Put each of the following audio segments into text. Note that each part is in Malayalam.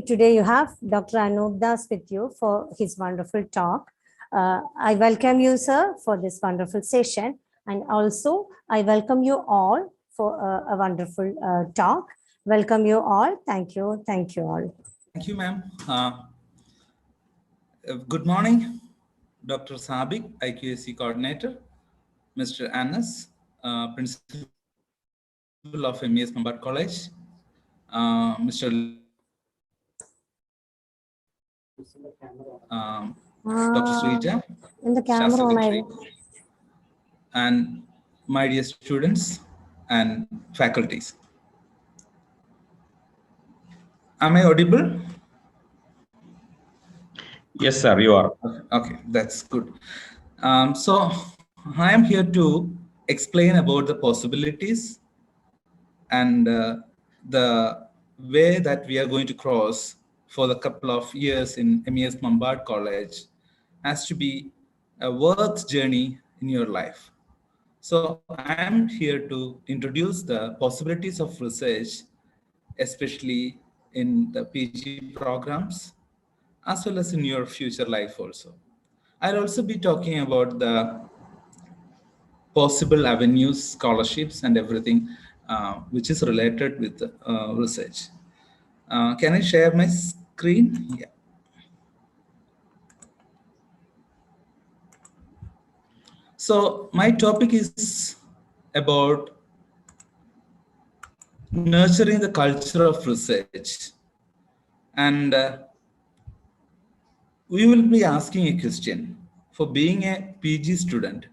Today you have Dr. Anup Das with you for his wonderful talk. I welcome you, sir, for this wonderful session. And also, I welcome you all for a wonderful talk. Welcome you all. Thank you. Thank you all. Thank you, ma'am. Good morning, Dr. Sabik, IQAC coordinator, Mr. Anas, principal of MES Mumbai College, Mr. Dr. Srija, in the camera, and my dear students and faculties. Am I audible? Yes, sir, you are. Okay, that's good. So I am here to explain about the possibilities and the way that we are going to cross for the couple of years in MES Mumbai College has to be a worth journey in your life. So I am here to introduce the possibilities of research, especially in the PG programs, as well as in your future life also. I'll also be talking about the possible avenues, scholarships, and everything which is related with research. Can I share my screen? Yeah. So my topic is about nurturing the culture of research. And we will be asking a question. For being a PG student,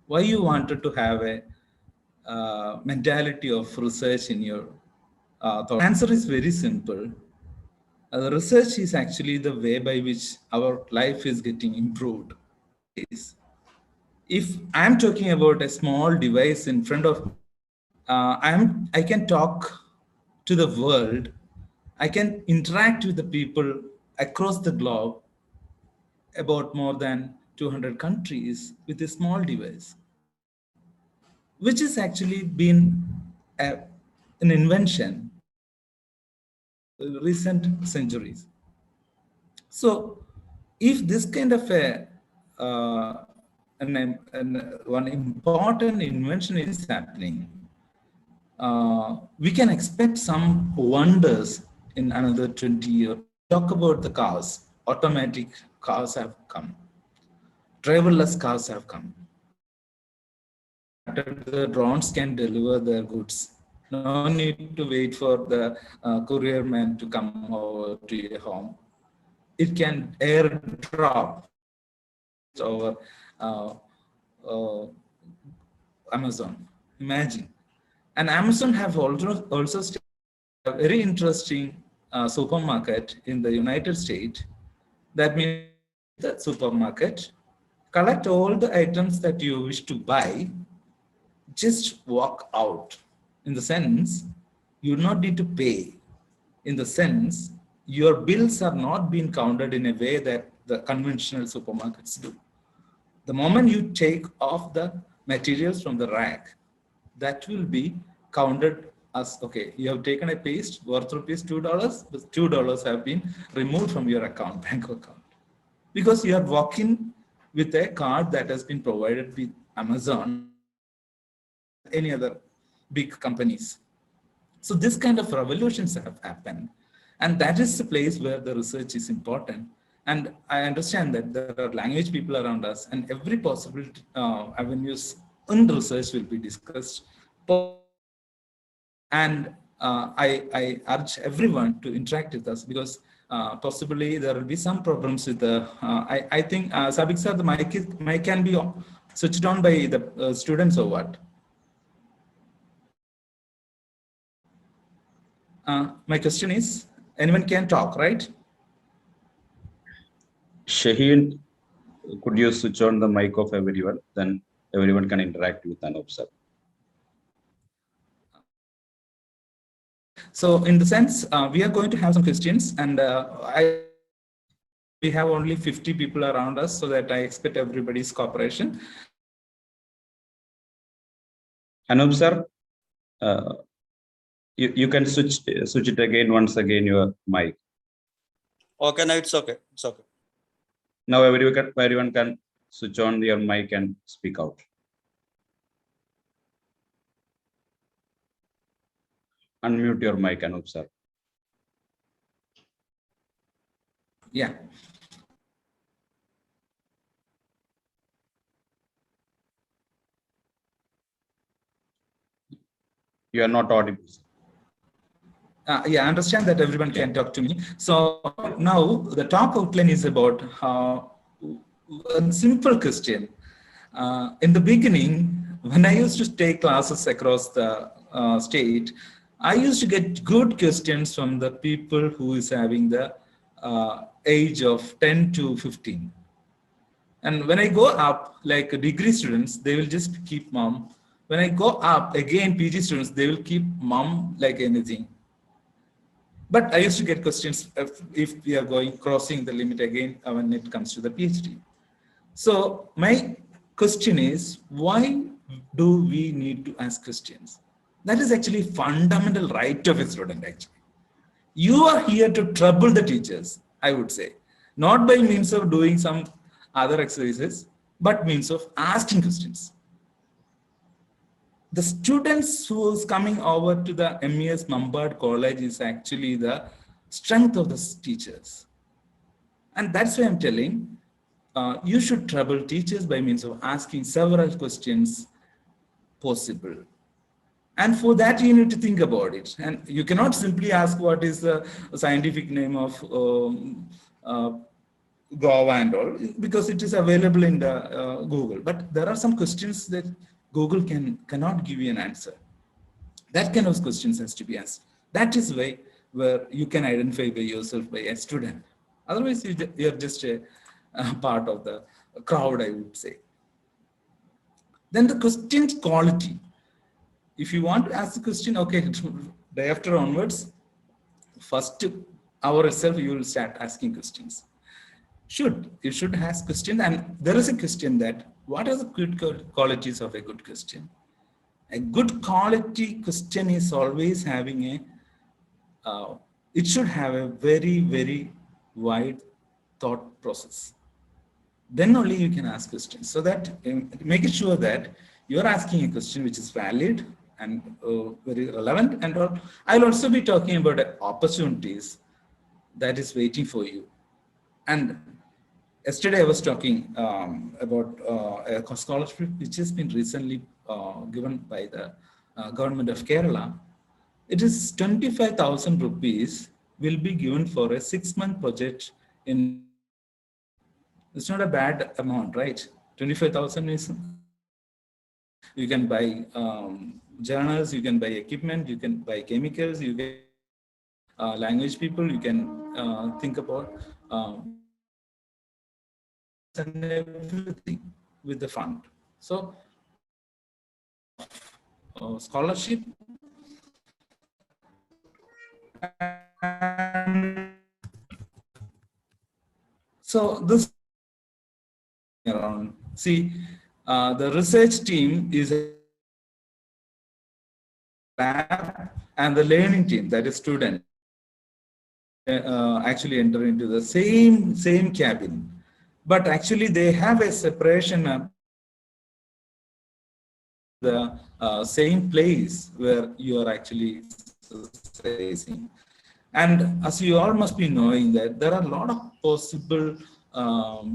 why you wanted to have a mentality of research in your thought? The answer is very simple. The research is actually the way by which our life is getting improved. If I'm talking about a small device in front of me, I can talk to the world. I can interact with the people across the globe about more than 200 countries with a small device, which has actually been an invention recent centuries. So if this kind of one important invention is happening, we can expect some wonders in another 20 years. Talk about the cars. Automatic cars have come. Driverless cars have come. The drones can deliver their goods. No need to wait for the courier man to come over to your home. It can airdrop over Amazon. Imagine. And Amazon have also a very interesting supermarket in the United States. That means the supermarket, collect all the items that you wish to buy, just walk out. In the sense, you do not need to pay. In the sense, your bills are not being counted in a way that the conventional supermarkets do. The moment you take off the materials from the rack, that will be counted as, okay, you have taken a paste worth rupees $2, but $2 have been removed from your account, bank account. Because you are walking with a card that has been provided with Amazon, any other big companies. So this kind of revolutions have happened. And that is the place where the research is important. And I understand that there are language people around us, and every possible avenues in research will be discussed. And I urge everyone to interact with us, because possibly there will be some problems with the, I think, Sabik sir, the mic can be switched on by the students or what? My question is, anyone can talk, right? Shaheen, could you switch on the mic of everyone? Then everyone can interact with Anup sir. So in the sense, we are going to have some questions, and we have only 50 people around us, so that I expect everybody's cooperation. Anup sir, you can switch it again, once again, your mic. Okay, now it's okay. It's okay. Now everyone can switch on your mic and speak out. Unmute your mic, Anup sir. Yeah. You are not audible. Yeah, I understand that everyone can talk to me. So now the talk outline is about a simple question. In the beginning, when I used to take classes across the state, I used to get good questions from the people who is having the age of 10 to 15. And when I go up, like degree students, they will just keep mom. When I go up again, PG students, they will keep mom like anything. But I used to get questions if we are going crossing the limit again when it comes to the PhD. So my question is, why do we need to ask questions? That is actually fundamental right of a student actually. You are here to trouble the teachers, I would say, not by means of doing some other exercises, but means of asking questions. The students who is coming over to the MES Mambad College is actually the strength of the teachers. And that's why I'm telling, you should trouble teachers by means of asking several questions possible. And for that, you need to think about it. And you cannot simply ask what is the scientific name of guava and all, because it is available in the Google. But there are some questions that Google cannot give you an answer. That kind of questions has to be asked. That is why where you can identify by yourself by a student. Otherwise, you're just a part of the crowd, I would say. Then the question's quality. If you want to ask the question, okay, day after onwards, first hour itself, you will start asking questions. You should ask question, and there is a question that what are the good qualities of a good question? A good quality question is always having it should have a very, very wide thought process. Then only you can ask questions. So that make it sure that you're asking a question which is valid and very relevant. And I'll also be talking about opportunities that is waiting for you. And yesterday I was talking about a scholarship which has been recently given by the government of Kerala. It is 25,000 rupees will be given for a 6-month project in. It's not a bad amount, right? 25,000 is, you can buy journals, you can buy equipment, you can buy chemicals, you can language people, you can think about and everything with the fund. So scholarship so this around see the research team is a lab and the learning team, that is student, actually enter into the same cabin, but actually they have a separation of the same place where you are actually facing. And as you all must be knowing that there are a lot of possible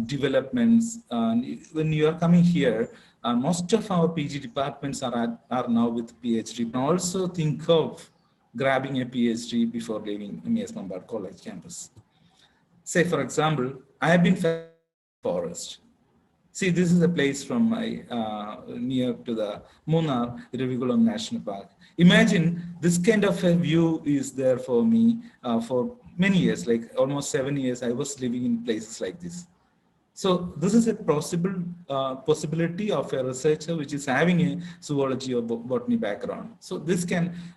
developments. When you are coming here, most of our PG departments are now with PhD. You can also think of grabbing a PhD before leaving MES Mambad College campus. Say, for example, I have been forest. See, this is a place from my near to the Munnar Iruvikulam National Park. Imagine this kind of a view is there for me for many years, like almost 7 years. I was living in places like this. So this is a possibility of a researcher which is having a zoology or botany background. So this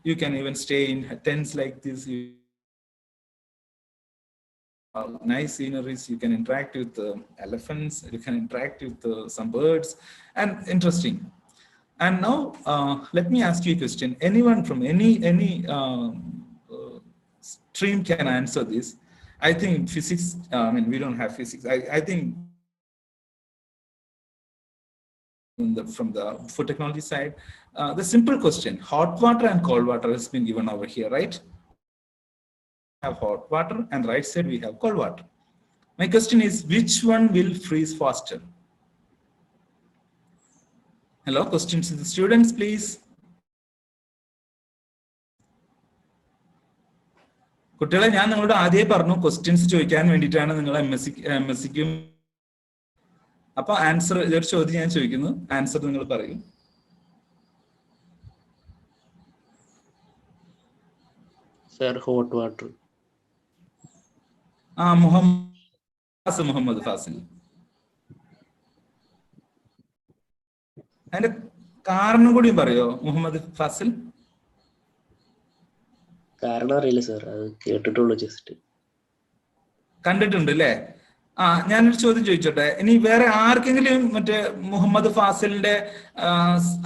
you can even stay in tents like this. Nice sceneries, you can interact with elephants, you can interact with some birds, and interesting. And now let me ask you a question. Anyone from any stream can answer this. I think physics, I mean, we don't have physics. I think from the food technology side, the simple question, hot water and cold water has been given over here, right? We have hot water and right side we have cold water. My question is, which one will freeze faster? Hello, questions to the students, please. കുട്ടികളെ ഞാൻ നിങ്ങളോട് ആദ്യമേ പറഞ്ഞു ക്വസ്റ്റ്യൻസ് ചോദിക്കാൻ വേണ്ടിയിട്ടാണ് നിങ്ങൾ MSc അപ്പൊ ആൻസർ, ഇതൊരു ചോദ്യം ഞാൻ ചോദിക്കുന്നു, ആൻസർ നിങ്ങൾ പറയൂ. Sir hot water. Muhammad Fazil. അതിന്റെ കാരണം കൂടി പറയോ മുഹമ്മദ് ഫാസിൽ? കാരണം അറിയില്ല സർ, അത് കേട്ടിട്ടുള്ളൂ, ജസ്റ്റ് കണ്ടിട്ടുണ്ട് അല്ലേ? ഞാനൊരു ചോദ്യം ചോദിച്ചോട്ടെ. ഇനി വേറെ ആർക്കെങ്കിലും മറ്റേ മുഹമ്മദ് ഫാസിലിന്റെ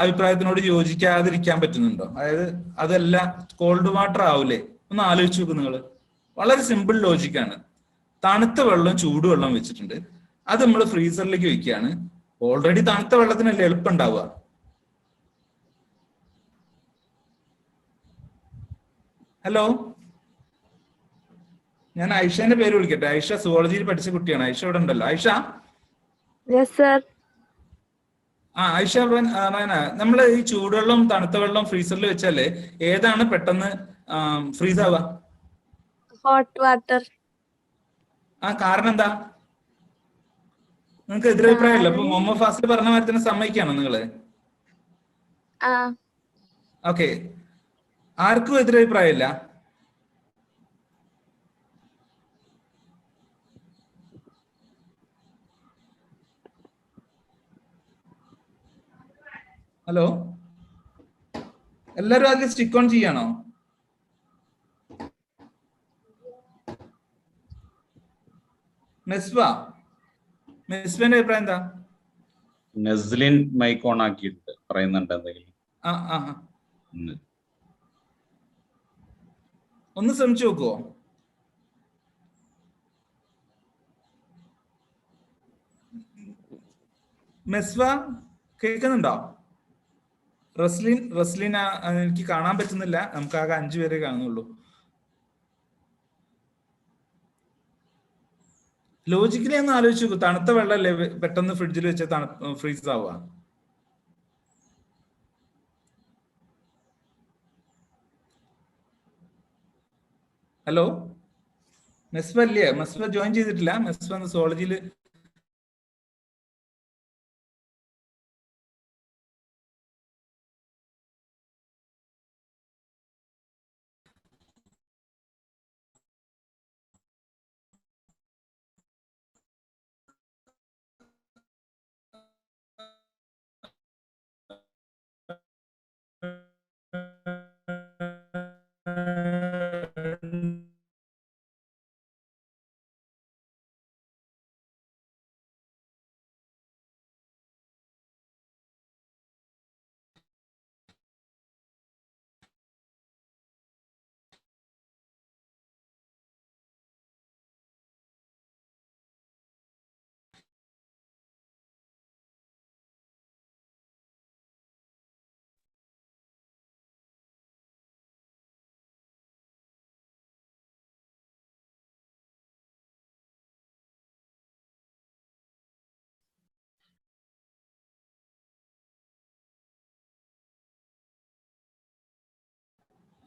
അഭിപ്രായത്തിനോട് യോജിക്കാതിരിക്കാൻ പറ്റുന്നുണ്ടോ? അതായത് അതല്ല കോൾഡ് വാട്ടർ ആവൂലേ? ഒന്ന് ആലോചിച്ച് നോക്ക് നിങ്ങൾ. വളരെ സിമ്പിൾ ലോജിക്കാണ്. തണുത്ത വെള്ളം ചൂടുവെള്ളം വെച്ചിട്ടുണ്ട്, അത് നമ്മൾ ഫ്രീസറിലേക്ക് വെക്കുകയാണ്. ഓൾറെഡി തണുത്ത വെള്ളത്തിനല്ലേ എളുപ്പം ഉണ്ടാവുക. ഹലോ, ഞാൻ ഐഷന്റെ പേര് വിളിക്കട്ടെ. ഐഷ സുവോളജിയിൽ പഠിച്ച കുട്ടിയാണ്. ഐഷ ഇവിടെ ഉണ്ടല്ലോ. ഐഷ, ഐഷ നമ്മൾ ഈ ചൂടുവെള്ളം തണുത്ത വെള്ളം ഫ്രീസറിൽ വെച്ചാല് ഏതാണ് പെട്ടെന്ന് ഫ്രീസ് ആവുക? Hot water. കാരണം എന്താ? നിങ്ങൾക്ക് എതിരഭിപ്രായമല്ലോ. അപ്പൊ മുഹമ്മദ് ഫാസിൽ പറഞ്ഞ മാതിരി തന്നെ സമ്മതിക്കാണോ നിങ്ങള്? ഓക്കെ, ആർക്കും എതിരഭിപ്രായമില്ല? ഹലോ, എല്ലാരും ആദ്യം സ്റ്റിക്ക് ഓൺ ചെയ്യാണോ? മെസ്ബന്റെ അഭിപ്രായം എന്താ? നസ്ലിൻ മൈക്ക് ഓൺ ആക്കിയിട്ട് പറയുന്നുണ്ട് എന്തെങ്കിലും. ഒന്ന് ശ്രമിച്ചു നോക്കുവോ? മെസ്വ കേൾക്കുന്നുണ്ടോ? റസ്ലിൻ എനിക്ക് കാണാൻ പറ്റുന്നില്ല. നമുക്ക് ആകെ 5 പേരെ കാണുന്നുള്ളൂ. ലോജിക്കലി ഒന്ന് ആലോചിച്ച് നോക്കൂ. തണുത്ത വെള്ളമല്ലേ പെട്ടെന്ന് ഫ്രിഡ്ജിൽ വെച്ച് ഫ്രീസ് ആവുക? ഹലോ, മെസ്വ അല്ലേ? മെസ്വ ജോയിൻ ചെയ്തിട്ടില്ല. മെസ്വ സുവോളജിയിൽ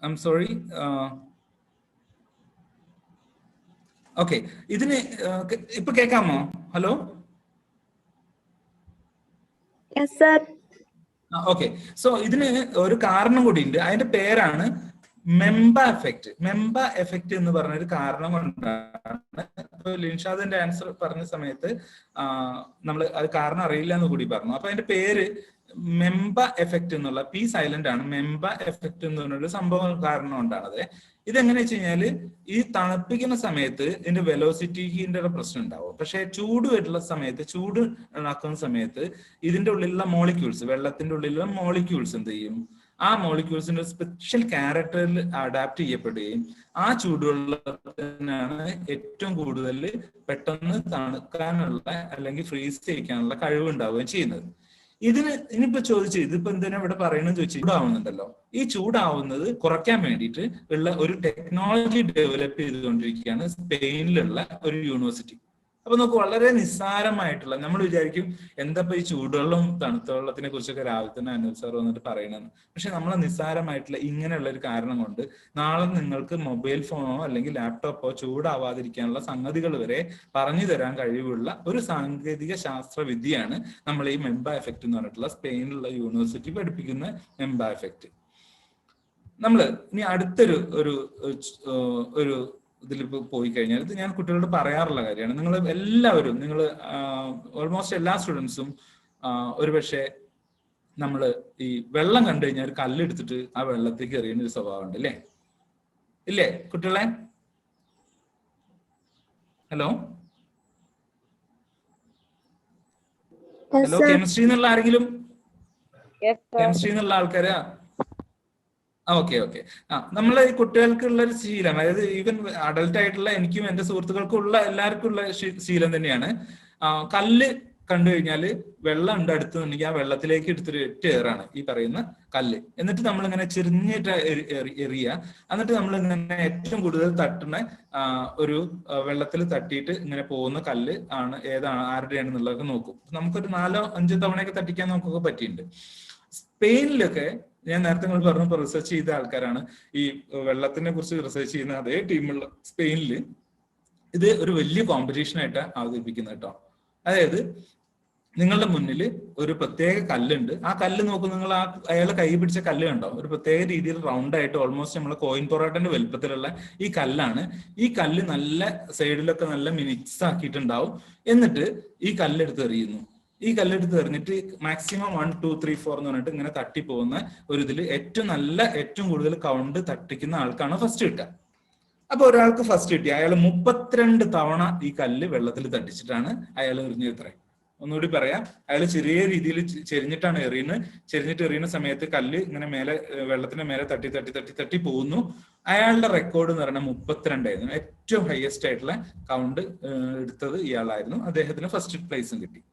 ഐ എം സോറി. ഓക്കെ, ഇതിന് ഇപ്പൊ കേൾക്കാമോ? Hello, okay. സോ ഇതിന് ഒരു കാരണം കൂടി ഉണ്ട്. അതിന്റെ പേരാണ് മെമ്പ എഫക്റ്റ്. മെമ്പ എഫക്റ്റ് എന്ന് പറഞ്ഞൊരു കാരണം കൊണ്ടാണ്. ഇപ്പൊ ലിൻഷാദിന്റെ ആൻസർ പറഞ്ഞ സമയത്ത് നമ്മൾ അത് കാരണം അറിയില്ല എന്ന് കൂടി പറഞ്ഞു. അപ്പൊ അതിന്റെ പേര് മെമ്പ എഫക്റ്റ് എന്നുള്ള, പി സൈലന്റ് ആണ്, മെമ്പ എഫക്റ്റ് എന്ന് പറഞ്ഞൊരു സംഭവം കാരണം കൊണ്ടാണത്. ഇതെങ്ങനെ വെച്ച് കഴിഞ്ഞാല് ഈ തണുപ്പിക്കുന്ന സമയത്ത് ഇതിന്റെ വെലോസിറ്റിന്റെ പ്രശ്നം ഉണ്ടാവും. പക്ഷെ ചൂട് വരുന്ന സമയത്ത്, ചൂട് ആക്കുന്ന സമയത്ത് ഇതിന്റെ ഉള്ളിലുള്ള മോളിക്യൂൾസ്, വെള്ളത്തിന്റെ ഉള്ളിലുള്ള മോളിക്യൂൾസ് എന്ത് ചെയ്യും? ആ മോളിക്യൂൾസിന്റെ സ്പെഷ്യൽ ക്യാരക്ടറിൽ അഡാപ്റ്റ് ചെയ്യപ്പെടുകയും ആ ചൂടുവെള്ളത്തിനാണ് ഏറ്റവും കൂടുതൽ പെട്ടെന്ന് തണുക്കാനുള്ള അല്ലെങ്കിൽ ഫ്രീസ് ചെയ്യിക്കാനുള്ള കഴിവ് ഉണ്ടാവുകയും ചെയ്യുന്നത്. ഇതിന് ഇനിയിപ്പോ ചോദിച്ചു ഇതിപ്പോ എന്തിനാ ഇവിടെ പറയണെന്ന് ചോദിച്ചു, ചൂടാവുന്നുണ്ടല്ലോ. ഈ ചൂടാവുന്നത് കുറയ്ക്കാൻ വേണ്ടിയിട്ട് ഉള്ള ഒരു ടെക്നോളജി ഡെവലപ്പ് ചെയ്തുകൊണ്ടിരിക്കുകയാണ് സ്പെയിനിലുള്ള ഒരു യൂണിവേഴ്സിറ്റി. അപ്പൊ നമുക്ക് വളരെ നിസ്സാരമായിട്ടുള്ള, നമ്മൾ വിചാരിക്കും എന്താ ഈ ചൂടുവെള്ളം തണുത്ത വെള്ളത്തിനെ കുറിച്ചൊക്കെ രാവിലെ തന്നെ അനിൽ സാർ വന്നിട്ട് പറയണമെന്ന്. പക്ഷെ നമ്മൾ നിസ്സാരമായിട്ടുള്ള ഇങ്ങനെയുള്ള ഒരു കാരണം കൊണ്ട് നാളെ നിങ്ങൾക്ക് മൊബൈൽ ഫോണോ അല്ലെങ്കിൽ ലാപ്ടോപ്പോ ചൂടാവാതിരിക്കാനുള്ള സംഗതികൾ വരെ പറഞ്ഞു തരാൻ കഴിവുള്ള ഒരു സാങ്കേതിക ശാസ്ത്ര വിദ്യയാണ് നമ്മൾ ഈ മെമ്പ എഫക്റ്റ് എന്ന് പറഞ്ഞിട്ടുള്ള സ്പെയിനിലുള്ള യൂണിവേഴ്സിറ്റി പഠിപ്പിക്കുന്ന മെമ്പ എഫക്റ്റ്. നമ്മൾ ഇനി അടുത്തൊരു ഒരു ഇതിൽ പോയി കഴിഞ്ഞാൽ, ഇത് ഞാൻ കുട്ടികളോട് പറയാറുള്ള കാര്യമാണ്. നിങ്ങൾ എല്ലാവരും, നിങ്ങൾ ഓൾമോസ്റ്റ് എല്ലാ സ്റ്റുഡൻസും ഒരുപക്ഷെ നമ്മൾ ഈ വെള്ളം കണ്ടു കഴിഞ്ഞാൽ ഒരു കല്ലെടുത്തിട്ട് ആ വെള്ളത്തേക്ക് എറിയുന്ന ഒരു സ്വഭാവം ഉണ്ട്, അല്ലേ? ഇല്ലേ കുട്ടികളെ? ഹലോ ഹലോ, കെമിസ്ട്രി എന്നുള്ള ആരെങ്കിലും? കെമിസ്ട്രി എന്നുള്ള ആൾക്കാരാ? ഓക്കെ. നമ്മളെ ഈ കുട്ടികൾക്കുള്ള ഒരു ശീലം, അതായത് ഈവൻ അഡൽട്ട് ആയിട്ടുള്ള എനിക്കും എന്റെ സുഹൃത്തുക്കൾക്കും ഉള്ള എല്ലാവർക്കും ഉള്ള ശീലം തന്നെയാണ്. കല്ല് കണ്ടു കഴിഞ്ഞാല് വെള്ളം ഉണ്ട് അടുത്തുണ്ടെങ്കിൽ ആ വെള്ളത്തിലേക്ക് എടുത്തൊരു ഏറാണ് ഈ പറയുന്ന കല്ല്. എന്നിട്ട് നമ്മളിങ്ങനെ ചെറിഞ്ഞിട്ട് എറിയുക. എന്നിട്ട് നമ്മളിങ്ങനെ ഏറ്റവും കൂടുതൽ തട്ടുന്ന ഒരു വെള്ളത്തിൽ തട്ടിയിട്ട് ഇങ്ങനെ പോകുന്ന കല്ല് ആണ് ഏതാണ്, ആരുടെയാണെന്നുള്ളതൊക്കെ നോക്കും. നമുക്കൊരു 4-5 തവണയൊക്കെ തട്ടിക്കാൻ നമുക്കൊക്കെ പറ്റിയിട്ടുണ്ട്. സ്പെയിനിലൊക്കെ ഞാൻ നേരത്തെ നിങ്ങൾ പറഞ്ഞു റിസർച്ച് ചെയ്ത ആൾക്കാരാണ് ഈ വെള്ളത്തിനെ കുറിച്ച് റിസർച്ച് ചെയ്യുന്ന അതേ ടീമുള്ള സ്പെയിനിൽ ഇത് ഒരു വലിയ കോമ്പറ്റീഷൻ ആയിട്ട് അവതരിപ്പിക്കുന്നത് കേട്ടോ. അതായത് നിങ്ങളുടെ മുന്നിൽ ഒരു പ്രത്യേക കല്ലുണ്ട്. ആ കല്ല് നോക്കും നിങ്ങൾ, അയാൾ കൈ പിടിച്ച കല്ല് കണ്ടോ? ഒരു പ്രത്യേക രീതിയിൽ റൗണ്ട് ആയിട്ട് ഓൾമോസ്റ്റ് നമ്മളെ കോയിൻ പൊറോട്ടന്റെ വലുപ്പത്തിലുള്ള ഈ കല്ലാണ്. ഈ കല്ല് നല്ല സൈഡിലൊക്കെ നല്ല മിക്സ് ആക്കിയിട്ടുണ്ടാവും. എന്നിട്ട് ഈ കല്ലെടുത്ത് എറിയുന്നു. ഈ കല്ലെടുത്ത് എറിഞ്ഞിട്ട് മാക്സിമം 1, 2, 3, 4 എന്ന് പറഞ്ഞിട്ട് ഇങ്ങനെ തട്ടി പോകുന്ന ഒരു ഇതിൽ ഏറ്റവും കൂടുതൽ കൗണ്ട് തട്ടിക്കുന്ന ആൾക്കാണ് ഫസ്റ്റ് കിട്ടുക. അപ്പൊ ഒരാൾക്ക് ഫസ്റ്റ് കിട്ടി, അയാൾ 32 തവണ ഈ കല്ല് വെള്ളത്തിൽ തട്ടിച്ചിട്ടാണ് അയാൾ എറിഞ്ഞത്. ഒന്നുകൂടി പറയാം, അയാൾ ചെറിയ രീതിയിൽ ചെരിഞ്ഞിട്ടാണ് എറിയുന്നത്. ചെരിഞ്ഞിട്ട് എറിയുന്ന സമയത്ത് കല്ല് ഇങ്ങനെ മേലെ വെള്ളത്തിന്റെ മേലെ തട്ടി തട്ടി തട്ടി തട്ടി പോകുന്നു. അയാളുടെ റെക്കോർഡ് എന്ന് പറഞ്ഞാൽ 32 ആയിരുന്നു. ഏറ്റവും ഹയസ്റ്റ് ആയിട്ടുള്ള കൗണ്ട് എടുത്തത് ഇയാളായിരുന്നു. അദ്ദേഹത്തിന് ഫസ്റ്റ് പ്ലേസും കിട്ടി.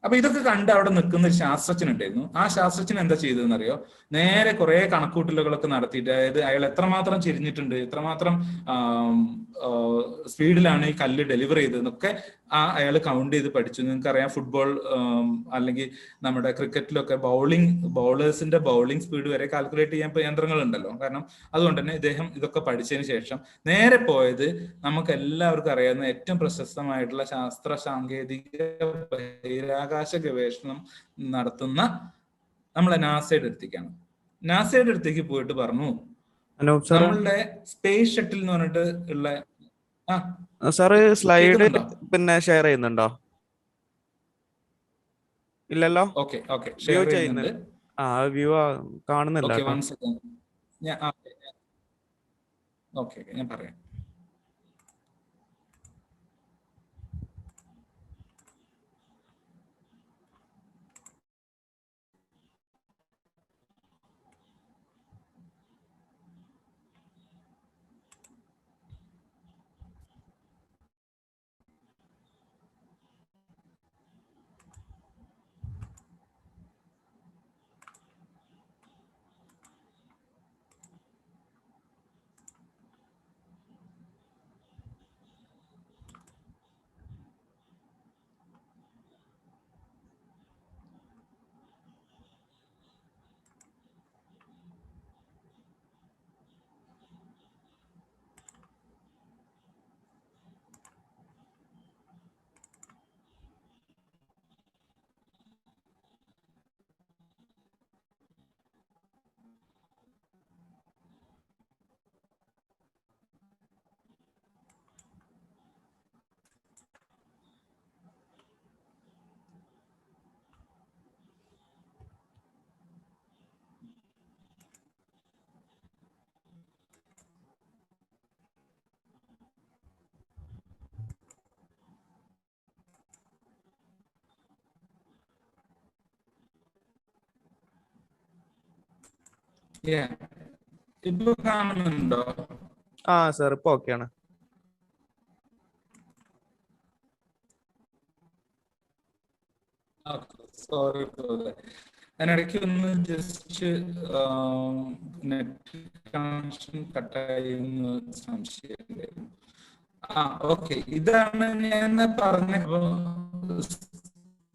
അപ്പൊ ഇതൊക്കെ കണ്ട് അവിടെ നിൽക്കുന്ന ഒരു ശാസ്ത്രജ്ഞൻ ഉണ്ടായിരുന്നു. ആ ശാസ്ത്രജ്ഞൻ എന്താ ചെയ്തതെന്ന് അറിയോ? നേരെ കുറെ കണക്കൂട്ടലുകളൊക്കെ നടത്തിയിട്ട്, അതായത് അയാൾ എത്രമാത്രം ചെരിഞ്ഞിട്ടുണ്ട്, എത്രമാത്രം സ്പീഡിലാണ് ഈ കല്ല് ഡെലിവർ ചെയ്തതെന്നൊക്കെ അയാൾ കൗണ്ട് ചെയ്ത് പഠിച്ചു. നിങ്ങൾക്കറിയാം ഫുട്ബോൾ അല്ലെങ്കിൽ നമ്മുടെ ക്രിക്കറ്റിലൊക്കെ ബൗളേഴ്സിന്റെ ബൗളിംഗ് സ്പീഡ് വരെ കാൽക്കുലേറ്റ് ചെയ്യാൻ യന്ത്രങ്ങൾ ഉണ്ടല്ലോ. കാരണം അതുകൊണ്ട് തന്നെ ഇദ്ദേഹം ഇതൊക്കെ പഠിച്ചതിന് ശേഷം നേരെ പോയത് നമുക്ക് എല്ലാവർക്കും അറിയാവുന്ന ഏറ്റവും പ്രശസ്തമായിട്ടുള്ള ശാസ്ത്ര സാങ്കേതിക ബഹിരാകാശ ഗവേഷണം നടത്തുന്ന നമ്മളെ നാസയുടെ അടുത്തേക്കാണ്. നാസയുടെ അടുത്തേക്ക് പോയിട്ട് പറഞ്ഞു, നമ്മളുടെ സ്പേസ് ഷട്ടിൽ എന്ന് പറഞ്ഞിട്ട് ഉള്ള സാറ് സ്ലൈഡ് പിന്നെ ഷെയർ ചെയ്യുന്നുണ്ടോ? ഇല്ലല്ലോ. ഓക്കെ ഷെയർ ചെയ്യുന്നുണ്ട്. വ്യൂ കാണുന്നില്ല. ഞാൻ പറയാം. Yeah. ഇപ്പൊ കാണുന്നുണ്ടോ? സാർ ഇപ്പൊ ഓക്കെയാണ്. Sorry for that. അതിനിടയ്ക്ക് ഒന്ന് ജസ്റ്റ് നെറ്റ് കണക്ഷൻ കട്ടായിരുന്നു സംശയം. ഓക്കെ, ഇതാണ് ഞാൻ പറഞ്ഞപ്പോ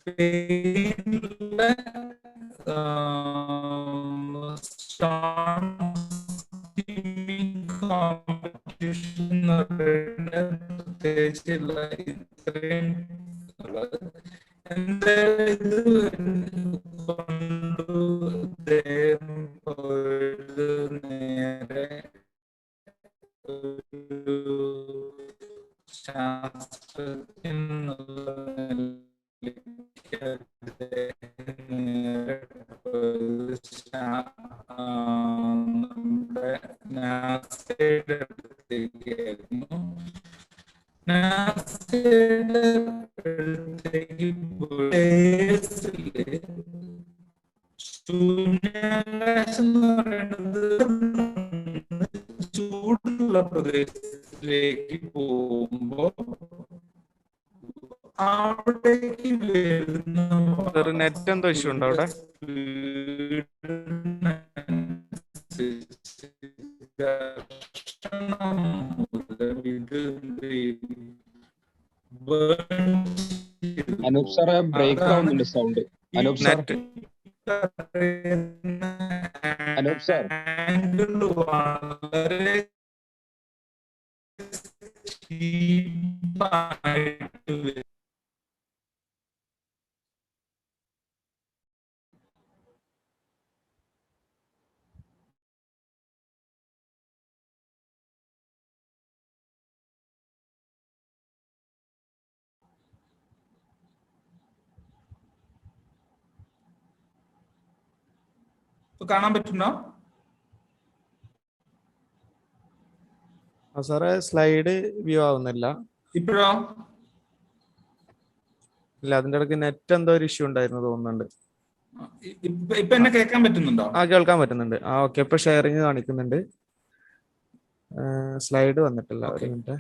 സ്പെയിനിലെ കോമ്പറ്റീഷൻ പ്രത്യേകിച്ചുള്ള ഇത്രയും നേരെ ശാസ്ത്രജ്ഞൻ നാസയുടെ അടുത്തേക്കായിരുന്നു. നാസയുടെ അടുത്തേക്ക് ശൂന്യാകാശം എന്ന് പറയുന്നത് ചൂടുള്ള പ്രദേശത്തിലേക്ക് പോകുമ്പോ അവിടേക്ക് വരുന്ന നെറ്റ് എന്തോ ഇഷ്യൂ ഉണ്ടോ അവിടെ? അനൂപ് സാറേ ബ്രേക്ക് ആവുന്നുണ്ട് sound. Anoop sir, Anoop sir വളരെ കാണാൻ പറ്റുന്നോ? സാറേ സ്ലൈഡ് വ്യൂ ആവുന്നില്ല. ഇപ്പോഴോ? ഇല്ല, അതിന്റെ ഇടയ്ക്ക് നെറ്റ് എന്തോ ഒരു ഇഷ്യൂ ഉണ്ടായിരുന്നു തോന്നുന്നുണ്ട്. ഇപ്പൊ എന്നെ കേൾക്കാൻ പറ്റുന്നുണ്ടോ? കേൾക്കാൻ പറ്റുന്നുണ്ട്. ഓക്കെ, ഇപ്പൊ ഷെയറിങ് കാണിക്കുന്നുണ്ട്. സ്ലൈഡ് വന്നിട്ടില്ല. ഒരു മിനിറ്റ്.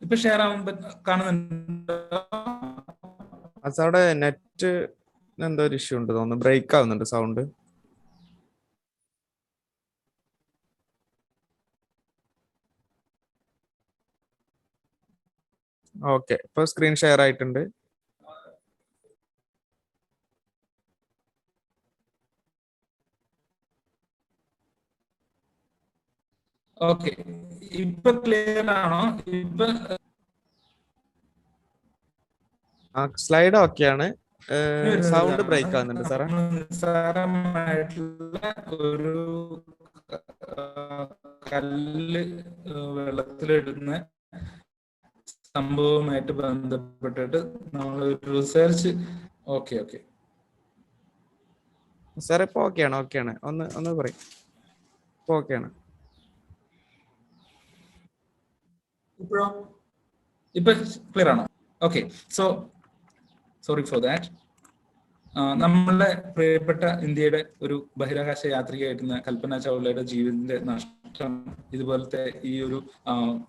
ഇപ്പൊ ഷെയർ ആവാൻ കാണുന്നുണ്ടോ? സാറുടെ നെറ്റ് എന്തോ ഒരു ഇഷ്യൂ ഉണ്ട് തോന്നുന്നു. ബ്രേക്ക് ആവുന്നുണ്ട് സൗണ്ട്. ഓക്കെ, ഇപ്പൊ സ്ക്രീൻ ഷെയർ ആയിട്ടുണ്ട്. ഓക്കെ, ഇപ്പൊ ക്ലിയർ ആണോ? ഇപ്പൊ സ്ലൈഡ് ഓക്കെയാണ്. സൗണ്ട് ബ്രേക്ക് ആവുന്നുണ്ട് സാറേ. നിസ്സാരമായിട്ടുള്ള ഒരു കല്ല് വെള്ളത്തിലിടുന്ന സംഭവവുമായിട്ട് ബന്ധപ്പെട്ടിട്ട് നമ്മൾ റിസർച്ച്. ഓക്കെ ഓക്കെ സാർ ഇപ്പൊ ഓക്കെയാണ്. ഓക്കെയാണ്, ഒന്ന് പറയും. ഇപ്പൊ ഓക്കെയാണ്. ഇപ്പൊ ക്ലിയർ ആണോ? Okay, sorry for that. നമ്മളുടെ പ്രിയപ്പെട്ട ഇന്ത്യയുടെ ഒരു ബഹിരാകാശ യാത്രികയായിരുന്ന കൽപ്പന ചൗളയുടെ ജീവിതത്തിന്റെ നഷ്ടം ഇതുപോലത്തെ ഈ ഒരു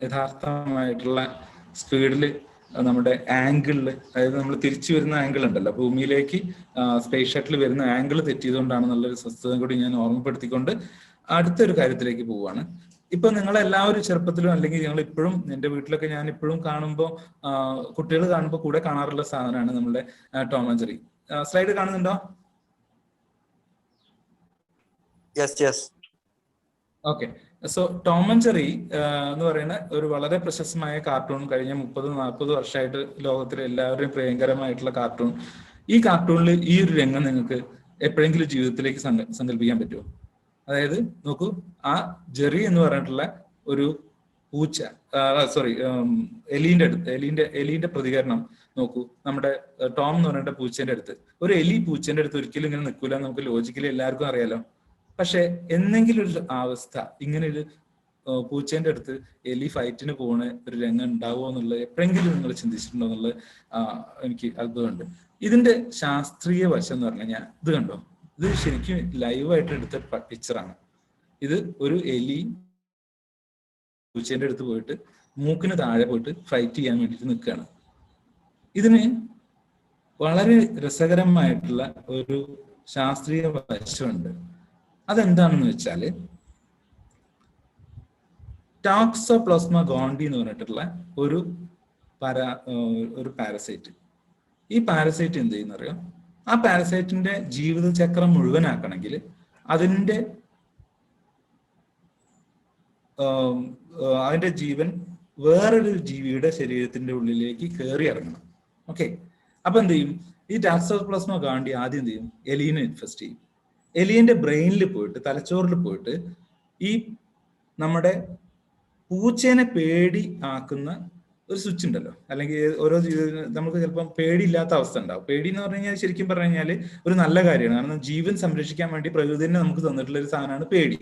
യഥാർത്ഥമായിട്ടുള്ള സ്പീഡിൽ നമ്മുടെ ആംഗിളിൽ, അതായത് നമ്മൾ തിരിച്ചു വരുന്ന ആംഗിൾ ഉണ്ടല്ലോ, ഭൂമിയിലേക്ക് സ്പേസ് ഷട്ടിൽ വരുന്ന ആംഗിൾ തെറ്റിയതുകൊണ്ടാണെന്നുള്ളൊരു വസ്തുത കൂടി ഞാൻ ഓർമ്മപ്പെടുത്തിക്കൊണ്ട് അടുത്തൊരു കാര്യത്തിലേക്ക് പോവുകയാണ്. ഇപ്പൊ നിങ്ങളെല്ലാവരും ചെറുപ്പത്തിലും അല്ലെങ്കിൽ ഞങ്ങൾ ഇപ്പോഴും, എൻ്റെ വീട്ടിലൊക്കെ ഞാൻ ഇപ്പോഴും കാണുമ്പോൾ, കുട്ടികൾ കാണുമ്പോൾ കൂടെ കാണാറുള്ള സാധനമാണ് നമ്മുടെ ടോം ആൻഡ് ജെറി. സ്ലൈഡ് കാണുന്നുണ്ടോ? Okay. So Tom and Jerry എന്ന് പറയുന്ന ഒരു വളരെ പ്രശസ്തമായ കാർട്ടൂൺ, കഴിഞ്ഞ 30-40 വർഷമായിട്ട് ലോകത്തിലെ എല്ലാവരുടെയും പ്രിയങ്കരമായിട്ടുള്ള കാർട്ടൂൺ. ഈ കാർട്ടൂണിൽ ഈ ഒരു രംഗം നിങ്ങൾക്ക് എപ്പോഴെങ്കിലും ജീവിതത്തിലേക്ക് സങ്കല്പിക്കാൻ പറ്റുമോ? അതായത് നോക്കൂ, ആ ജെറി എന്ന് പറഞ്ഞിട്ടുള്ള ഒരു പൂച്ച, എലീന്റെ പ്രതികരണം നോക്കൂ. നമ്മുടെ ടോം എന്ന് പറഞ്ഞിട്ട് പൂച്ചേന്റെ അടുത്ത്, ഒരു എലി പൂച്ചേന്റെ അടുത്ത് ഒരിക്കലും ഇങ്ങനെ നിൽക്കൂല, നമുക്ക് ലോജിക്കലി എല്ലാവർക്കും അറിയാലോ. പക്ഷെ എന്തെങ്കിലും ഒരു അവസ്ഥ, ഇങ്ങനെ ഒരു പൂച്ചേന്റെ അടുത്ത് എലി ഫൈറ്റിന് പോണ ഒരു രംഗം ഉണ്ടാവുമോ എന്നുള്ളത് എപ്പോഴെങ്കിലും നിങ്ങൾ ചിന്തിച്ചിട്ടുണ്ടോ എന്നുള്ളത് എനിക്ക് അത്ഭുതമുണ്ട്. ഇതിന്റെ ശാസ്ത്രീയ വശം എന്ന് പറഞ്ഞു കഴിഞ്ഞാൽ, ഇത് കണ്ടോ, ഇത് ശരിക്കും ലൈവായിട്ട് എടുത്ത പിക്ചറാണ്. ഇത് ഒരു എലി പൂച്ചേന്റെ അടുത്ത് പോയിട്ട് മൂക്കിന് താഴെ പോയിട്ട് ഫൈറ്റ് ചെയ്യാൻ വേണ്ടിയിട്ട് നിൽക്കുകയാണ്. ഇതിന് വളരെ രസകരമായിട്ടുള്ള ഒരു ശാസ്ത്രീയ വശമുണ്ട്. അതെന്താണെന്ന് വെച്ചാല്, ടോക്സോപ്ലാസ്മ ഗോണ്ടി എന്ന് പറഞ്ഞിട്ടുള്ള ഒരു പാരസൈറ്റ്. ഈ പാരസൈറ്റ് എന്ത് ചെയ്യുന്ന അറിയാം? ആ പാരസൈറ്റിന്റെ ജീവിതചക്രം മുഴുവനാക്കണമെങ്കിൽ അതിന്റെ ജീവൻ വേറൊരു ജീവിയുടെ ശരീരത്തിന്റെ ഉള്ളിലേക്ക് കയറി ഇറങ്ങണം. ഓക്കെ. അപ്പൊ എന്ത് ചെയ്യും? ഈ ടോക്സോപ്ലാസ്മ ഗോണ്ടി ആദ്യം എന്ത് ചെയ്യും? എലീനെ ഇൻഫെസ്റ്റ് ചെയ്യും. എലിയന്റെ ബ്രെയിനിൽ പോയിട്ട്, തലച്ചോറിൽ പോയിട്ട് ഈ നമ്മുടെ പൂച്ചേനെ പേടി ആക്കുന്ന ഒരു സ്വിച്ച് ഉണ്ടല്ലോ, അല്ലെങ്കിൽ ഓരോ നമുക്ക് ചിലപ്പം പേടിയില്ലാത്ത അവസ്ഥ ഉണ്ടാവും. പേടി എന്ന് പറഞ്ഞു കഴിഞ്ഞാൽ ശരിക്കും പറഞ്ഞു കഴിഞ്ഞാൽ ഒരു നല്ല കാര്യമാണ്. കാരണം ജീവൻ സംരക്ഷിക്കാൻ വേണ്ടി പ്രകൃതി തന്നെ നമുക്ക് തന്നിട്ടുള്ള ഒരു സാധനമാണ് പേടി.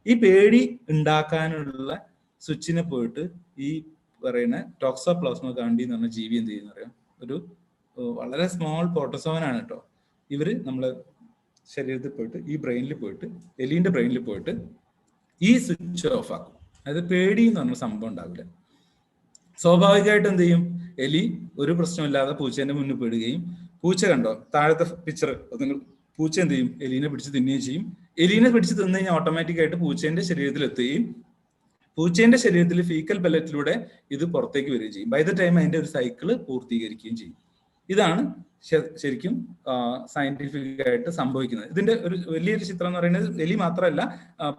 ഈ പേടി ഉണ്ടാക്കാനുള്ള സ്വിച്ചിനെ പോയിട്ട് ഈ പറയുന്ന ടോക്സോപ്ലാസ്മ ഗോണ്ടി എന്ന് പറഞ്ഞ ജീവി എന്ത് ചെയ്യുന്ന അറിയാം? ഒരു വളരെ സ്മോൾ പ്രോട്ടോസോവനാണ് കേട്ടോ. ഇവര് നമ്മളെ ശരീരത്തിൽ പോയിട്ട്, ഈ ബ്രെയിനിൽ പോയിട്ട്, എലീന്റെ ബ്രെയിനിൽ പോയിട്ട് ഈ സ്വിച്ച് ഓഫ് ആക്കും. അതായത് പേടി എന്ന് പറഞ്ഞ സംഭവം ഉണ്ടാവില്ല. സ്വാഭാവികമായിട്ട് എന്ത് ചെയ്യും? എലി ഒരു പ്രശ്നമില്ലാതെ പൂച്ചേന്റെ മുന്നിൽ പെടുകയും, പൂച്ച കണ്ടോ താഴത്തെ പിക്ചർ, പൂച്ച എന്ത് ചെയ്യും? എലീനെ പിടിച്ച് തിന്നുകയും ചെയ്യും. എലീനെ പിടിച്ച് തിന്നു കഴിഞ്ഞാൽ ഓട്ടോമാറ്റിക് ആയിട്ട് പൂച്ചേന്റെ ശരീരത്തിൽ എത്തുകയും, പൂച്ചേന്റെ ശരീരത്തിൽ ഫീക്കൽ പെല്ലറ്റിലൂടെ ഇത് പുറത്തേക്ക് വരികയും ചെയ്യും. ബൈ ദ ടൈം അതിന്റെ ഒരു സൈക്കിള് പൂർത്തീകരിക്കുകയും ചെയ്യും. ഇതാണ് ശരിക്കും സയന്റിഫിക് ആയിട്ട് സംഭവിക്കുന്നത്. ഇതിന്റെ ഒരു വലിയൊരു ചിത്രം എന്ന് പറയുന്നത് എലി മാത്രമല്ല,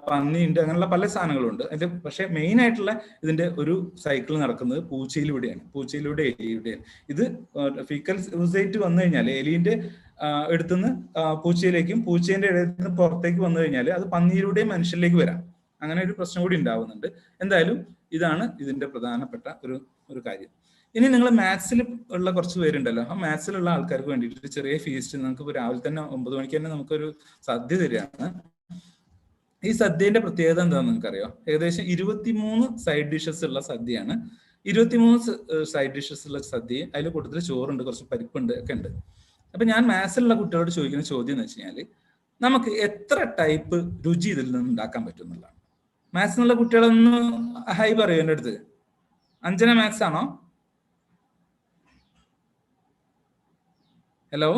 പന്നിയുണ്ട്, അങ്ങനെയുള്ള പല സാധനങ്ങളുണ്ട്. അതിന്റെ പക്ഷെ മെയിൻ ആയിട്ടുള്ള ഇതിന്റെ ഒരു സൈക്കിൾ നടക്കുന്നത് പൂച്ചയിലൂടെയാണ്, പൂച്ചയിലൂടെ എലിയുടെയാണ്. ഇത് ഫീക്കൽ യൂസേറ്റ് വന്നു കഴിഞ്ഞാൽ എലിന്റെ അടുത്തുനിന്ന് പൂച്ചയിലേക്കും പൂച്ചേന്റെ ഇടത്തുനിന്ന് പുറത്തേക്ക് വന്നു കഴിഞ്ഞാൽ അത് പന്നിയിലൂടെയും മനുഷ്യരിലേക്ക് വരാം. അങ്ങനെ ഒരു പ്രശ്നം കൂടി ഉണ്ടാവുന്നുണ്ട്. എന്തായാലും ഇതാണ് ഇതിന്റെ പ്രധാനപ്പെട്ട ഒരു കാര്യം. ഇനി നിങ്ങൾ മാത്സിൽ ഉള്ള കുറച്ച് പേരുണ്ടല്ലോ, ആ മാത്സിലുള്ള ആൾക്കാർക്ക് വേണ്ടിയിട്ട് ചെറിയ ഫീസ്റ്റ് നമുക്ക് രാവിലെ തന്നെ 9 മണിക്ക് തന്നെ നമുക്കൊരു സദ്യ തരികയാണ്. ഈ സദ്യന്റെ പ്രത്യേകത എന്താണെന്ന് നിങ്ങൾക്കറിയോ? ഏകദേശം 23 സൈഡ് ഡിഷസ് ഉള്ള സദ്യയാണ്. 23 സൈഡ് ഡിഷസ് ഉള്ള സദ്യ, അതിൽ കൂട്ടത്തിൽ ചോറുണ്ട്, കുറച്ച് പരിപ്പുണ്ട്, ഒക്കെ ഉണ്ട്. അപ്പൊ ഞാൻ മാത്സിലുള്ള കുട്ടികളോട് ചോദിക്കുന്ന ചോദ്യം എന്ന് വെച്ച് കഴിഞ്ഞാൽ, നമുക്ക് എത്ര ടൈപ്പ് രുചി ഇതിൽ നിന്ന് ഉണ്ടാക്കാൻ പറ്റും എന്നുള്ളതാണ്. മാത്സ് എന്നുള്ള കുട്ടികളൊന്ന് ഹൈ പറയൂ എൻ്റെ അടുത്ത്. അഞ്ജന മാത്സ് ആണോ? ഹലോ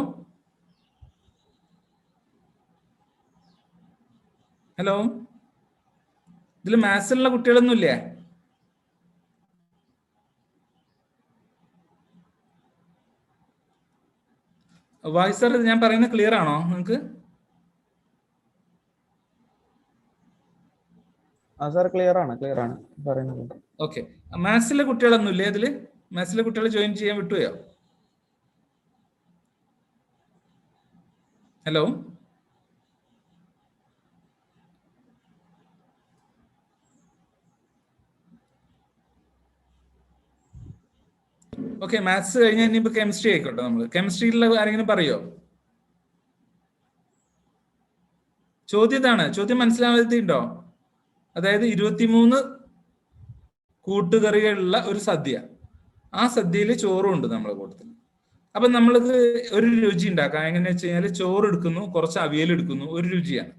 ഹലോ, ഇതിൽ മാത്സിലുള്ള കുട്ടികളൊന്നും ഇല്ലേ? വായിസ് സാർ, ഞാൻ പറയുന്നത് ക്ലിയർ ആണോ നിങ്ങൾക്ക്? സാർ ക്ലിയർ ആണ് പറയുന്നത്. ഓക്കെ. മാത്സിലെ കുട്ടികളൊന്നും ഇല്ലേ ഇതില്? മാത്സിലെ കുട്ടികൾ ജോയിൻ ചെയ്യാൻ വിട്ടുപോയോ? Hello, okay. മാത്സ് കഴിഞ്ഞാൽ ഇനിയിപ്പോ കെമിസ്ട്രി ആയിക്കോട്ടെ. നമ്മൾ കെമിസ്ട്രിയിലുള്ള ആരെങ്കിലും പറയോ? ചോദ്യം ഇതാണ്, ചോദ്യം മനസ്സിലാവാത്തതുണ്ടോ? അതായത് 23 കൂട്ടുകറികളുള്ള ഒരു സദ്യ, ആ സദ്യയിൽ ചോറും ഉണ്ട് നമ്മളെ കൂട്ടത്തിൽ. അപ്പൊ നമ്മൾക്ക് ഒരു രുചി ഉണ്ടാക്കാം. എങ്ങനെയാ വെച്ച് കഴിഞ്ഞാൽ, ചോറ് എടുക്കുന്നു, കുറച്ച് അവിയൽ എടുക്കുന്നു, ഒരു രുചിയാണ്.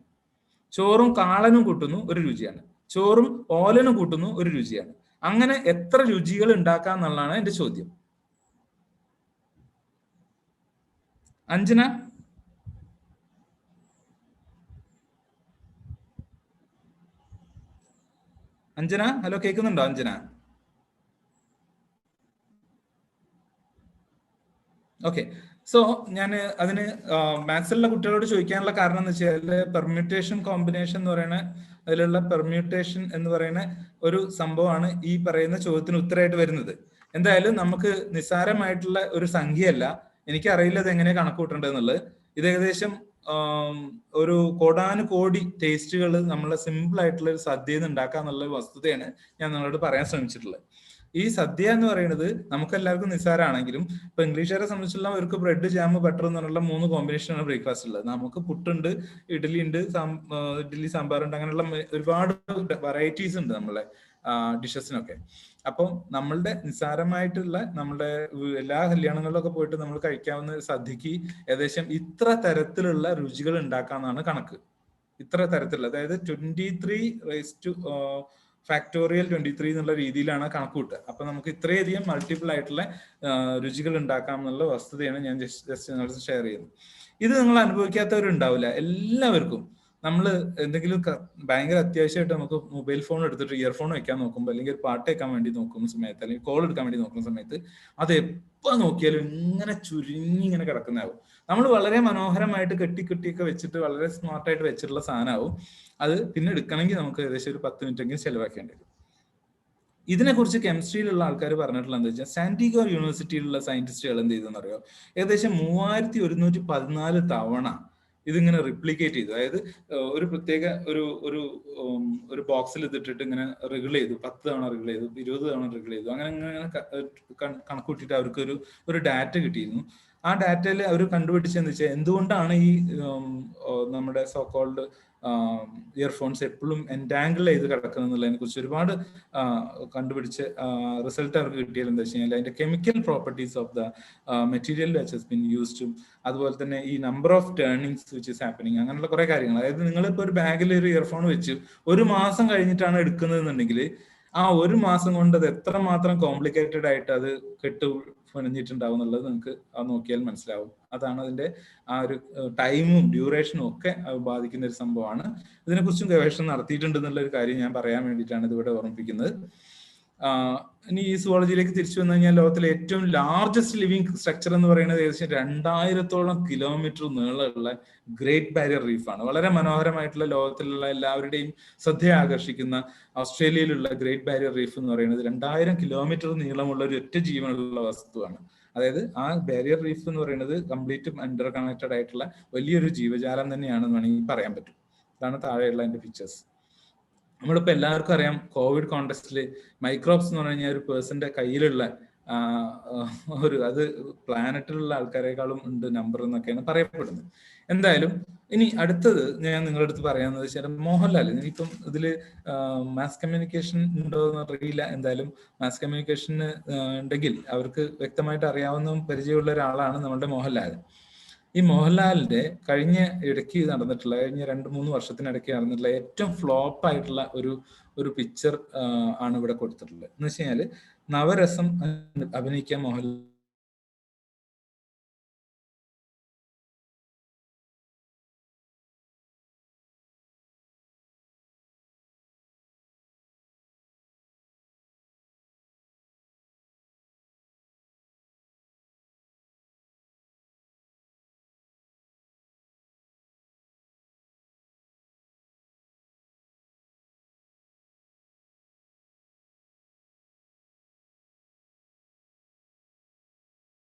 ചോറും കാളനും കൂട്ടുന്നു, ഒരു രുചിയാണ്. ചോറും ഓലനും കൂട്ടുന്നു, ഒരു രുചിയാണ്. അങ്ങനെ എത്ര രുചികൾ ഉണ്ടാക്കാം എന്നുള്ളതാണ് എന്റെ ചോദ്യം. അഞ്ജന, അഞ്ജന, ഹലോ, കേൾക്കുന്നുണ്ടോ അഞ്ജന? ഓക്കെ. സോ ഞാൻ അതിന് മാത്സിലുള്ള കുട്ടികളോട് ചോദിക്കാനുള്ള കാരണം എന്ന് വെച്ചാൽ പെർമ്യൂട്ടേഷൻ കോമ്പിനേഷൻ എന്ന് പറയുന്ന അതിലുള്ള പെർമ്യൂട്ടേഷൻ എന്ന് പറയുന്ന ഒരു സംഭവമാണ് ഈ പറയുന്ന ചോദ്യത്തിന് ഉത്തരമായിട്ട് വരുന്നത്. എന്തായാലും നമുക്ക് നിസ്സാരമായിട്ടുള്ള ഒരു സംഖ്യയല്ല. എനിക്കറിയില്ല ഇത് എങ്ങനെ കണക്ക് കൂട്ടേണ്ടതെന്നുള്ളത്. ഇത് ഏകദേശം ഒരു കോടാനുകോടി ടേസ്റ്റുകൾ നമ്മളെ സിമ്പിൾ ആയിട്ടുള്ള ഒരു സദ്യയിൽ നിന്ന് ഉണ്ടാക്കാന്നുള്ള വസ്തുതയാണ് ഞാൻ നിങ്ങളോട് പറയാൻ ശ്രമിച്ചിട്ടുള്ളത്. ഈ സദ്യ എന്ന് പറയുന്നത് നമുക്ക് എല്ലാവർക്കും നിസ്സാരമാണെങ്കിലും ഇപ്പൊ ഇംഗ്ലീഷുകാരെ സംബന്ധിച്ചുള്ള അവർക്ക് ബ്രെഡ്, ജാം, ബട്ടർ എന്നുള്ള 3 കോമ്പിനേഷനാണ് ബ്രേക്ക്ഫാസ്റ്റ് ഉള്ളത്. നമുക്ക് പുട്ടുണ്ട്, ഇഡ്ഡലി ഉണ്ട്, ഇഡ്ഡലി സാമ്പാർ ഉണ്ട്, അങ്ങനെയുള്ള ഒരുപാട് വെറൈറ്റീസ് ഉണ്ട് നമ്മളെ ഡിഷസിനൊക്കെ. അപ്പം നമ്മളുടെ നിസ്സാരമായിട്ടുള്ള നമ്മളുടെ എല്ലാ കല്യാണങ്ങളിലൊക്കെ പോയിട്ട് നമ്മൾ കഴിക്കാവുന്ന സദ്യക്ക് ഏകദേശം ഇത്ര തരത്തിലുള്ള രുചികൾ ഉണ്ടാക്കാന്നാണ് കണക്ക്. ഇത്ര തരത്തിലുള്ള, അതായത് 23⁻23 എന്നുള്ള രീതിയിലാണ് കണക്ക് കൂട്ടുക. അപ്പൊ നമുക്ക് ഇത്രയധികം മൾട്ടിപ്പിൾ ആയിട്ടുള്ള രുചികൾ ഉണ്ടാക്കാം എന്നുള്ള വസ്തുതയാണ് ഞാൻ ജസ്റ്റ് ഷെയർ ചെയ്യുന്നത്. ഇത് നിങ്ങൾ അനുഭവിക്കാത്തവരുണ്ടാവില്ല. എല്ലാവർക്കും നമ്മൾ എന്തെങ്കിലും ഭയങ്കര അത്യാവശ്യമായിട്ട് നമുക്ക് മൊബൈൽ ഫോൺ എടുത്തിട്ട് ഇയർഫോൺ വെക്കാൻ നോക്കുമ്പോൾ, അല്ലെങ്കിൽ ഒരു പാട്ട് കേൾക്കാൻ വേണ്ടി നോക്കുന്ന സമയത്ത്, അല്ലെങ്കിൽ കോൾ എടുക്കാൻ വേണ്ടി നോക്കുന്ന സമയത്ത് അത് എപ്പോൾ നോക്കിയാലും ഇങ്ങനെ ചുരുങ്ങി ഇങ്ങനെ കിടക്കുന്നതാവും. നമ്മൾ വളരെ മനോഹരമായിട്ട് കെട്ടിയൊക്കെ വെച്ചിട്ട് വളരെ സ്മാർട്ടായിട്ട് വെച്ചിട്ടുള്ള സാധനമാവും. അത് പിന്നെ എടുക്കണമെങ്കിൽ നമുക്ക് ഏകദേശം ഒരു 10 മിനിറ്റെങ്കിലും ചെലവാക്കേണ്ടി വരും. ഇതിനെക്കുറിച്ച് കെമിസ്ട്രിയിലുള്ള ആൾക്കാർ പറഞ്ഞിട്ടുള്ള എന്താ വെച്ചാൽ, സാന്റിഗോ യൂണിവേഴ്സിറ്റിയിലുള്ള സയന്റിസ്റ്റുകൾ എന്ത് ചെയ്തെന്ന് അറിയോ, ഏകദേശം 3114 തവണ ഇതിങ്ങനെ റിപ്ലിക്കേറ്റ് ചെയ്തു. അതായത് ഒരു പ്രത്യേക ഒരു ബോക്സിൽ ഇതിട്ടിട്ട് ഇങ്ങനെ റെഗുൾ ചെയ്തു. 10 തവണ റെഗുൾ ചെയ്തു, 20 തവണ റെഗുൾ ചെയ്തു. അങ്ങനെ കണക്കൂട്ടിയിട്ട് അവർക്ക് ഒരു ഡാറ്റ കിട്ടിയിരുന്നു. ആ ഡാറ്റയിൽ അവർ കണ്ടുപിടിച്ചെന്ന് വെച്ചാൽ എന്തുകൊണ്ടാണ് ഈ നമ്മുടെ സോക്കോൾഡ് ഇയർഫോൺസ് എപ്പോഴും എൻറ്റാങ്കിൾ ചെയ്ത് കിടക്കുന്നത് എന്നുള്ളതിനെ കുറിച്ച് ഒരുപാട് കണ്ടുപിടിച്ച റിസൾട്ട് അവർക്ക് കിട്ടിയത് എന്താ വെച്ച് കഴിഞ്ഞാൽ അതിന്റെ chemical properties of the material which has been യൂസ്ഡും, അതുപോലെ തന്നെ ഈ number of turnings which is happening, അങ്ങനെയുള്ള കുറെ കാര്യങ്ങൾ. അതായത് നിങ്ങളിപ്പോൾ ഒരു ബാഗിൽ ഒരു ഇയർഫോൺ വെച്ച് 1 മാസം കഴിഞ്ഞിട്ടാണ് എടുക്കുന്നതെന്നുണ്ടെങ്കിൽ ആ 1 മാസം കൊണ്ട് അത് എത്രമാത്രം കോംപ്ലിക്കേറ്റഡ് ആയിട്ട് അത് പണിഞ്ഞിട്ടുണ്ടാവും എന്നുള്ളത് നിങ്ങൾക്ക് നോക്കിയാൽ മനസ്സിലാവും. അതാണ് അതിന്റെ ആ ഒരു ടൈമും ഡ്യൂറേഷനും ഒക്കെ ബാധിക്കുന്ന ഒരു സംഭവമാണ്. ഇതിനെക്കുറിച്ചും ഗവേഷണം നടത്തിയിട്ടുണ്ട് എന്നുള്ള ഒരു കാര്യം ഞാൻ പറയാൻ വേണ്ടിയിട്ടാണ് ഇതിവിടെ ഓർമ്മിപ്പിക്കുന്നത്. ഇനി ഈ സുവോളജിയിലേക്ക് തിരിച്ചു വന്നു കഴിഞ്ഞാൽ ലോകത്തിലെ ഏറ്റവും ലാർജസ്റ്റ് ലിവിങ് സ്ട്രക്ചർ എന്ന് പറയുന്നത് ഏകദേശം 2000-ഓളം കിലോമീറ്റർ നീളമുള്ള ഗ്രേറ്റ് ബാരിയർ റീഫാണ്. വളരെ മനോഹരമായിട്ടുള്ള ലോകത്തിലുള്ള എല്ലാവരുടെയും ശ്രദ്ധ ആകർഷിക്കുന്ന ഓസ്ട്രേലിയയിലുള്ള ഗ്രേറ്റ് ബാരിയർ റീഫ് എന്ന് പറയുന്നത് 2000 കിലോമീറ്റർ നീളമുള്ള ഒരു ഒറ്റ ജീവനുള്ള വസ്തുവാണ്. അതായത് ആ ബാരിയർ റീഫ് എന്ന് പറയുന്നത് കംപ്ലീറ്റ് ഇന്റർ കണക്റ്റഡ് ആയിട്ടുള്ള വലിയൊരു ജീവജാലം തന്നെയാണെന്ന് വേണമെങ്കിൽ പറയാൻ പറ്റും. ഇതാണ് താഴെയുള്ള അതിന്റെ പിക്ചേഴ്സ്. നമ്മളിപ്പോൾ എല്ലാവർക്കും അറിയാം, കോവിഡ് കോണ്ടെസ്റ്റിൽ മൈക്രോബ്സ് എന്ന് പറഞ്ഞു കഴിഞ്ഞാൽ ഒരു പേഴ്സന്റെ കയ്യിലുള്ള അത് പ്ലാനറ്റിലുള്ള ആൾക്കാരെക്കാളും ഉണ്ട് നമ്പർ എന്നൊക്കെയാണ് പറയപ്പെടുന്നത്. എന്തായാലും ഇനി അടുത്തത് ഞാൻ നിങ്ങളുടെ അടുത്ത് പറയാമെന്ന് വെച്ചാൽ മോഹൻലാൽ. ഇനിയിപ്പം ഇതില് മാസ് കമ്മ്യൂണിക്കേഷൻ ഉണ്ടോ എന്ന് അറിയില്ല. എന്തായാലും മാസ് കമ്മ്യൂണിക്കേഷന് ഉണ്ടെങ്കിൽ അവർക്ക് വ്യക്തമായിട്ട് അറിയാവുന്ന പരിചയമുള്ള ഒരാളാണ് നമ്മളുടെ മോഹൻലാൽ. ഈ മോഹൻലാലിന്റെ കഴിഞ്ഞ 2-3 വർഷത്തിനിടയ്ക്ക് നടന്നിട്ടുള്ള ഏറ്റവും ഫ്ലോപ്പ് ആയിട്ടുള്ള ഒരു പിക്ചർ ആണ് ഇവിടെ കൊടുത്തിട്ടുള്ളത്. എന്ന് വെച്ച് കഴിഞ്ഞാൽ നവരസം അഭിനയിക്കാൻ മോഹൻലാൽ